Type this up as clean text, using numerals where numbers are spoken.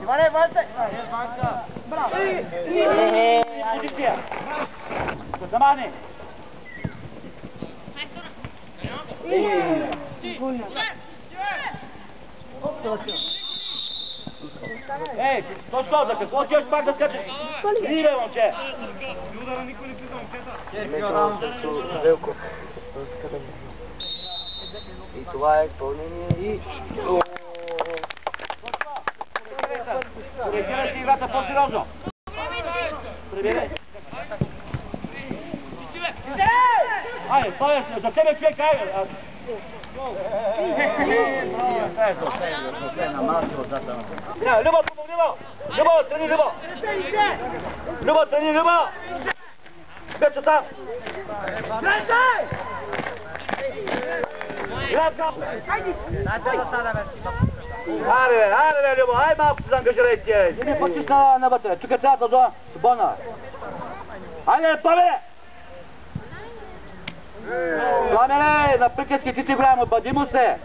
Иване, върте! Браво! Позиция! Замани! Ей, точно, за какво ти пак да скачаш? Иди, бе, момче! Велко. И това е изпълнение и... Коригирай си играта по-сериозно! Прибери! Айде, стой, за тебе човек, айде! Любо, Любо, трени, Любо! Любо, трени, Любо! Печо там! Хайде, бе, Любо, ай малко се заангажирай с тия! Не почиш навътре, тук е цялата зона свободна! Хайде, Томе! Пламене, на приказки ти си време, бъди му се!